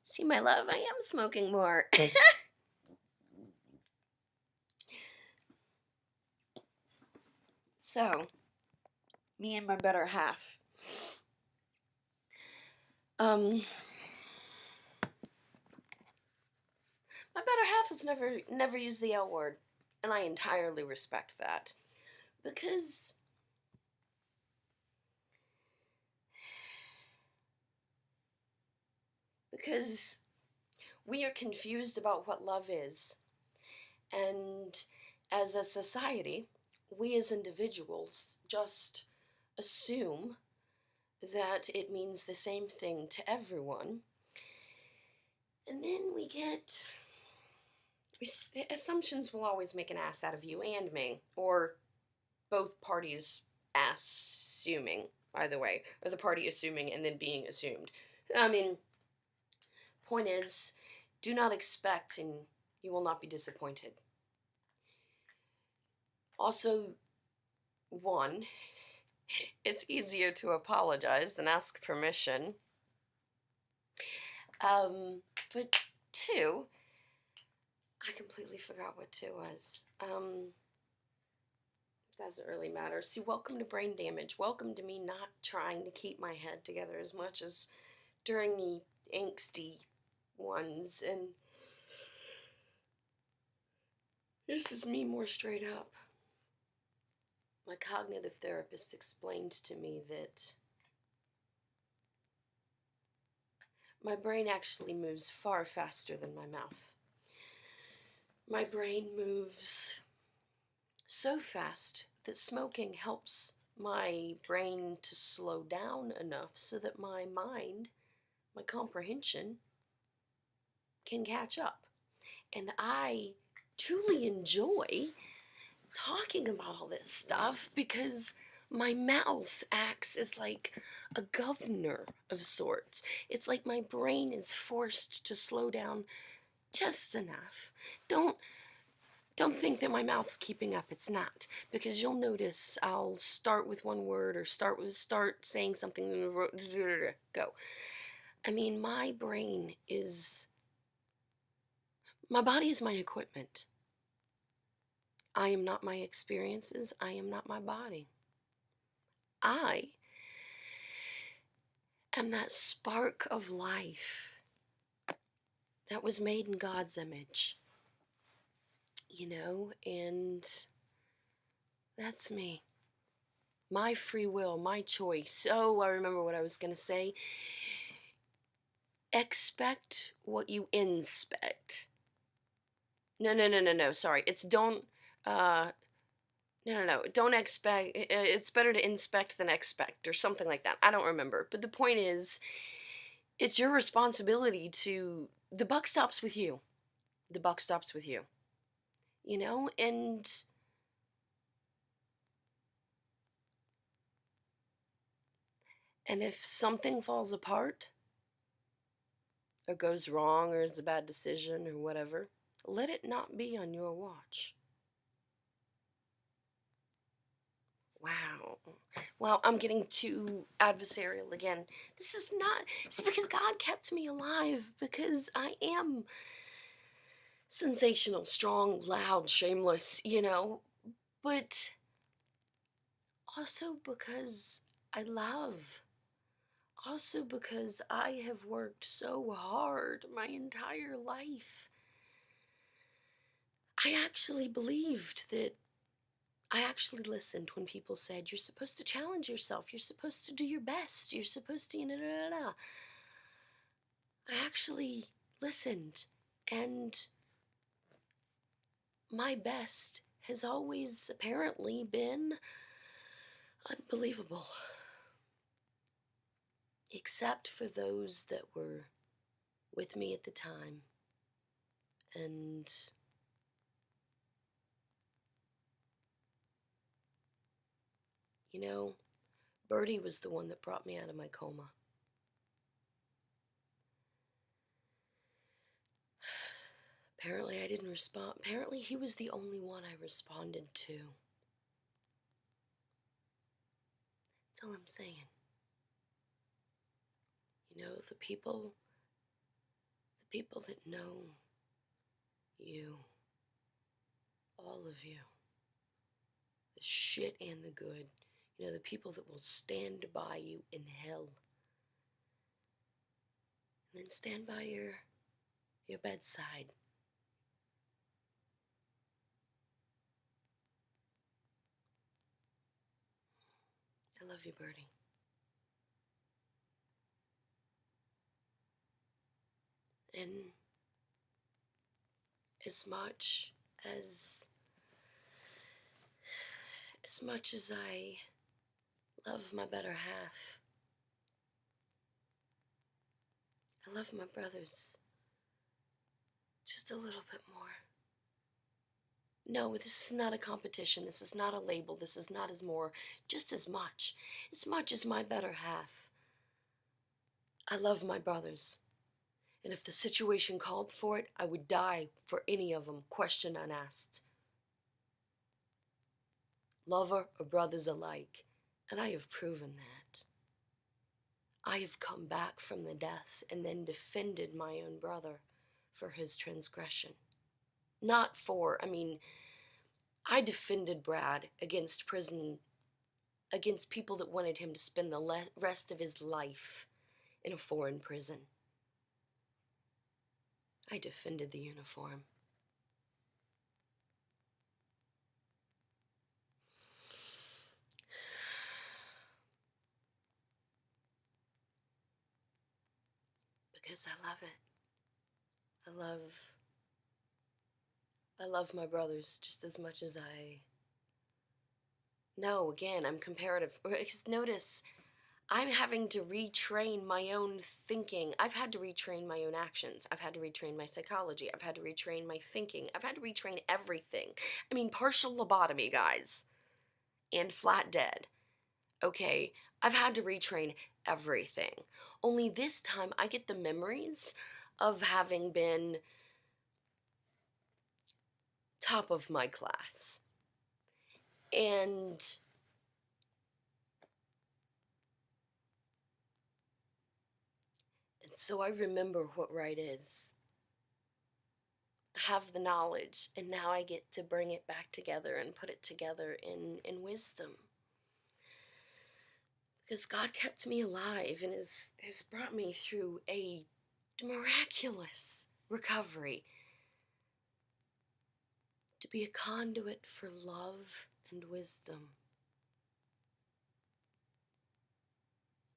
See, my love, I am smoking more. So, me and my better half. My better half has never used the L word, and I entirely respect that. Because we are confused about what love is. And as a society, we as individuals just assume that it means the same thing to everyone. And then assumptions will always make an ass out of you and me, or both parties assuming, either way, or the party assuming and then being assumed. I mean, point is, do not expect and you will not be disappointed. Also, one, it's easier to apologize than ask permission. But two, I completely forgot what two was. Doesn't really matter. See, welcome to brain damage. Welcome to me not trying to keep my head together as much as during the angsty ones, and this is me more straight up. My cognitive therapist explained to me that my brain actually moves far faster than my mouth. My brain moves so fast that smoking helps my brain to slow down enough so that my mind, my comprehension, can catch up. And I truly enjoy talking about all this stuff because my mouth acts as like a governor of sorts. It's like my brain is forced to slow down just enough. Don't think that my mouth's keeping up. It's not, because you'll notice I'll start with one word or start saying something and go. I mean, my body is my equipment. I am not my experiences. I am not my body. I am that spark of life that was made in God's image. And that's me. My free will, my choice. Oh, I remember what I was going to say. Expect what you inspect. No. Sorry. It's don't expect. It's better to inspect than expect, or something like that. I don't remember. But the point is, it's your responsibility to. The buck stops with you. The buck stops with you. And if something falls apart, or goes wrong, or is a bad decision, or whatever, let it not be on your watch. Wow. Well, I'm getting too adversarial again. This is because God kept me alive, because I am sensational, strong, loud, shameless, but also because I love. Also because I have worked so hard my entire life. I actually listened when people said, you're supposed to challenge yourself, you're supposed to do your best, you're supposed to, I actually listened, and my best has always apparently been unbelievable. Except for those that were with me at the time. And Birdie was the one that brought me out of my coma. Apparently I didn't respond. Apparently he was the only one I responded to. That's all I'm saying. You know, the people that know you, all of you, the shit and the good, you know, the people that will stand by you in hell, and then stand by your bedside. I love you, Birdie. And as much as I love my better half, I love my brothers just a little bit more. No, this is not a competition. This is not a label. This is not as more. Just as much as my better half. I love my brothers. And if the situation called for it, I would die for any of them, question unasked. Lover or brothers alike. And I have proven that. I have come back from the death and then defended my own brother for his transgression. Not for, I defended Brad against people that wanted him to spend the rest of his life in a foreign prison. I defended the uniform. Because I love it. I love my brothers just as much as No, again, I'm comparative. Because notice, I'm having to retrain my own thinking. I've had to retrain my own actions. I've had to retrain my psychology. I've had to retrain my thinking. I've had to retrain everything. Partial lobotomy, guys. And flat dead. Okay, I've had to retrain everything. Only this time I get the memories of having been top of my class. And so I remember what right is. I have the knowledge, and now I get to bring it back together and put it together in wisdom. Because God kept me alive and has brought me through a miraculous recovery to be a conduit for love and wisdom.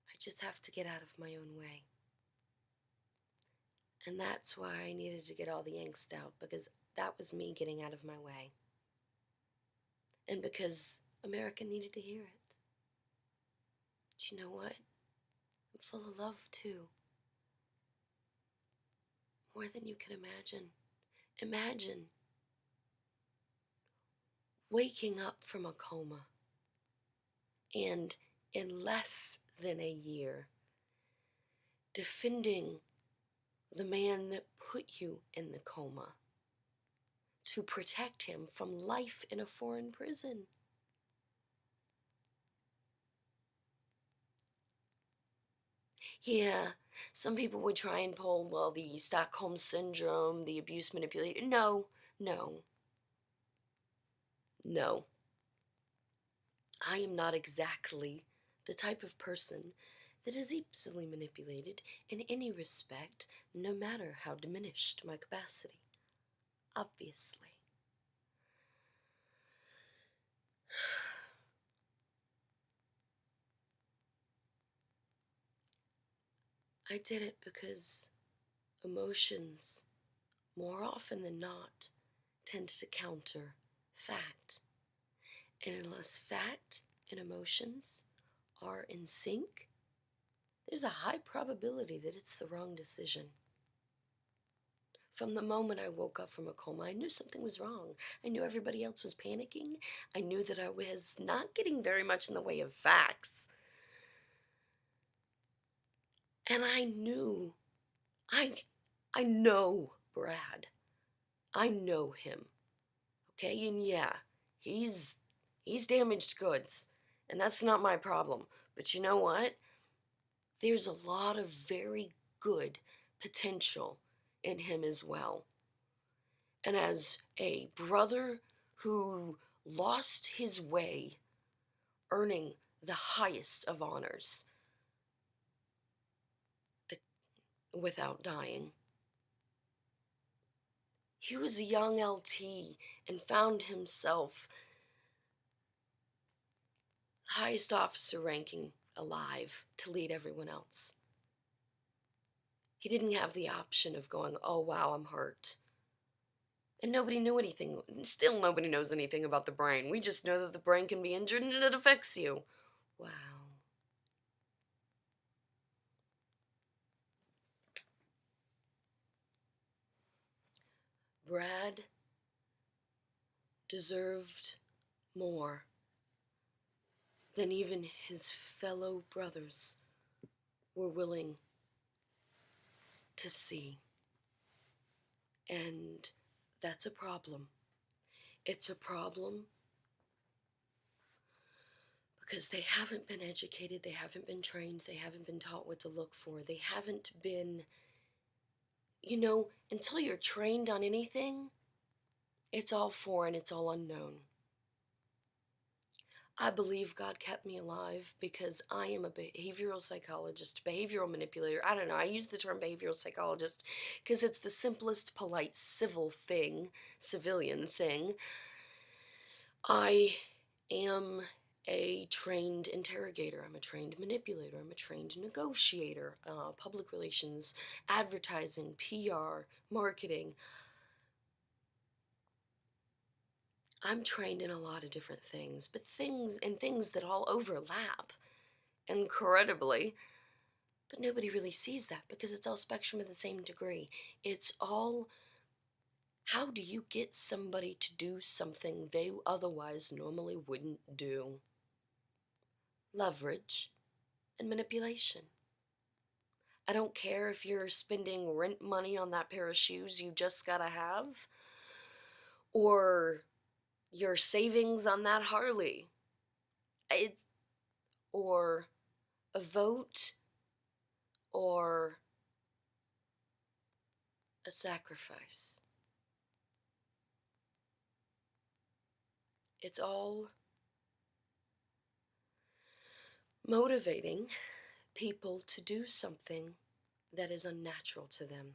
I just have to get out of my own way. And that's why I needed to get all the angst out, because that was me getting out of my way. And because America needed to hear it. But you know what? I'm full of love too. More than you can imagine. Imagine waking up from a coma and in less than a year defending the man that put you in the coma to protect him from life in a foreign prison. Yeah, some people would try and pull, well, the Stockholm Syndrome, the abuse manipulation. No. I am not exactly the type of person that is easily manipulated in any respect, no matter how diminished my capacity. Obviously. I did it because emotions, more often than not, tend to counter fact. And unless fact and emotions are in sync, there's a high probability that it's the wrong decision. From the moment I woke up from a coma, I knew something was wrong. I knew everybody else was panicking. I knew that I was not getting very much in the way of facts. And I knew, I know Brad. I know him. Okay, and yeah, he's damaged goods, and that's not my problem. But you know what? There's a lot of very good potential in him as well. And as a brother who lost his way, earning the highest of honors without dying, he was a young LT and found himself highest officer ranking alive to lead everyone else. He didn't have the option of going, oh wow, I'm hurt. And nobody knew anything. Still nobody knows anything about the brain. We just know that the brain can be injured and it affects you. Wow. Brad deserved more than even his fellow brothers were willing to see. And that's a problem. It's a problem because they haven't been educated, they haven't been trained, they haven't been taught what to look for, they haven't been, until you're trained on anything, it's all foreign, it's all unknown. I believe God kept me alive because I am a behavioral psychologist, behavioral manipulator. I don't know, I use the term behavioral psychologist because it's the simplest, polite, civilian thing. I am a trained interrogator, I'm a trained manipulator, I'm a trained negotiator, public relations, advertising, PR, marketing. I'm trained in a lot of different things, but things that all overlap incredibly, but nobody really sees that because it's all spectrum of the same degree. It's all, how do you get somebody to do something they otherwise normally wouldn't do? Leverage and manipulation. I don't care if you're spending rent money on that pair of shoes you just gotta have, or your savings on that Harley, or a vote, or a sacrifice. It's all motivating people to do something that is unnatural to them.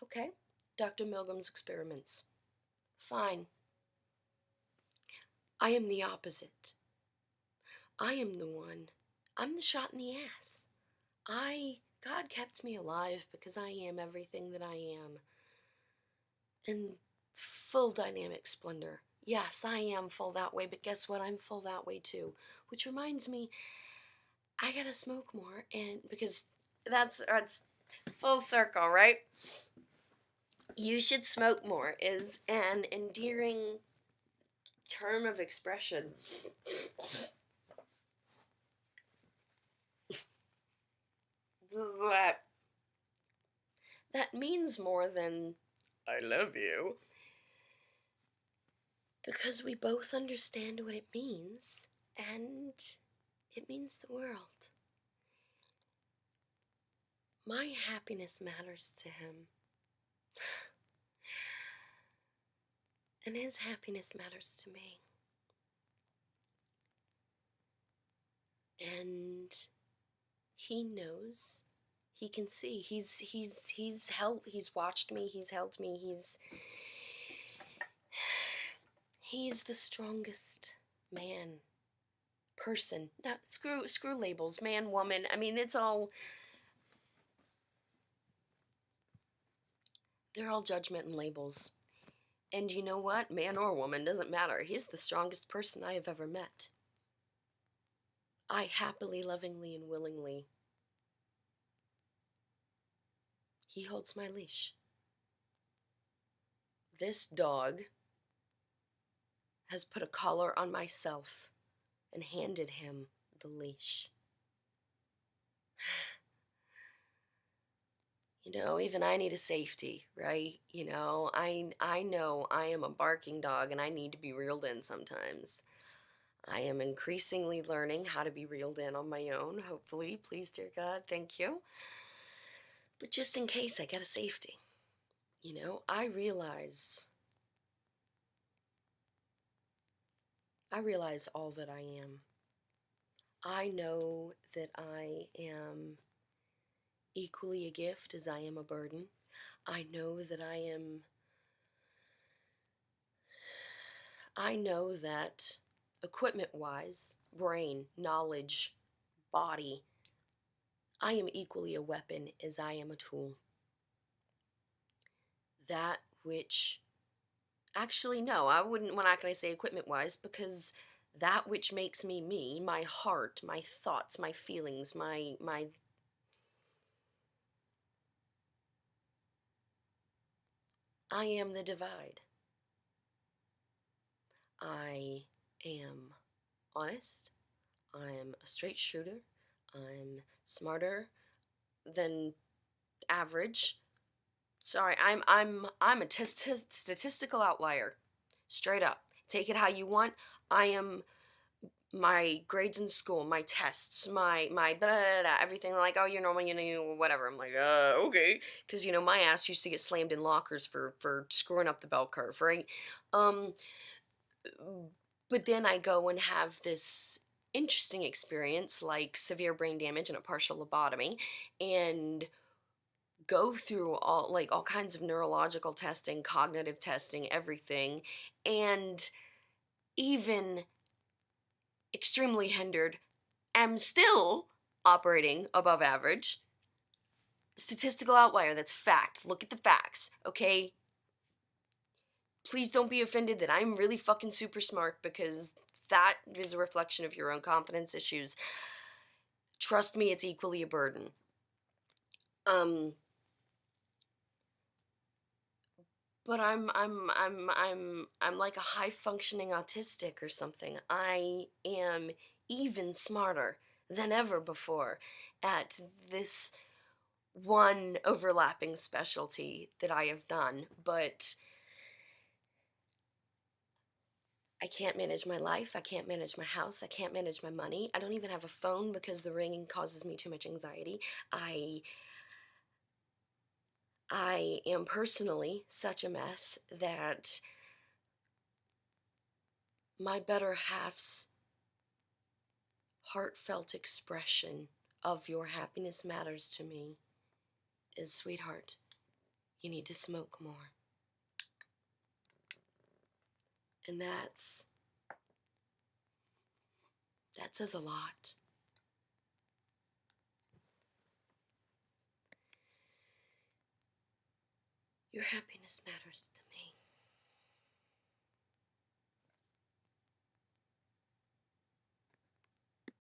Okay, Dr. Milgram's experiments. Fine. I am the opposite. I am the one. I'm the shot in the ass. God kept me alive because I am everything that I am. In full dynamic splendor. Yes, I am full that way, but guess what? I'm full that way too. Which reminds me, I gotta smoke more, and because that's full circle, right? You should smoke more is an endearing term of expression. That means more than I love you. Because we both understand what it means, and it means the world. My happiness matters to him. And his happiness matters to me. And he knows, he can see, he's watched me, he's held me, he's the strongest man, person. Now, screw labels, man, woman, I mean, it's all, they're all judgment and labels. And you know what? Man or woman, doesn't matter. He's the strongest person I have ever met. I happily, lovingly, and willingly. He holds my leash. This dog has put a collar on myself and handed him the leash. Even I need a safety, right? I know I am a barking dog and I need to be reeled in sometimes. I am increasingly learning how to be reeled in on my own, hopefully. Please, dear God, thank you. But just in case, I get a safety. You know, I realize all that I am. I know that I am equally a gift as I am a burden. I know that I know that equipment wise, brain, knowledge, body, I am equally a weapon as I am a tool. That which, actually, no, we're not going to say equipment wise, because that which makes me me, my heart, my thoughts, my feelings, I am the divide. I am honest. I'm a straight shooter. I'm smarter than average. Sorry, I'm a statistical outlier. Straight up. Take it how you want. I am my grades in school, my tests, my blah, blah, blah, everything. Like, oh, you're normal, whatever. I'm like, okay, because my ass used to get slammed in lockers for screwing up the bell curve, right? Um, but then I go and have this interesting experience, like severe brain damage and a partial lobotomy, and go through all kinds of neurological testing, cognitive testing, everything, and even extremely hindered, am still operating above average. Statistical outlier, that's fact. Look at the facts, okay? Please don't be offended that I'm really fucking super smart, because that is a reflection of your own confidence issues. Trust me, it's equally a burden. But I'm like a high functioning autistic or something. I am even smarter than ever before at this one overlapping specialty that I have done, but I can't manage my life, I can't manage my house, I can't manage my money. I don't even have a phone because the ringing causes me too much anxiety. I am personally such a mess that my better half's heartfelt expression of your happiness matters to me is, sweetheart, you need to smoke more. And that says a lot. Your happiness matters to me.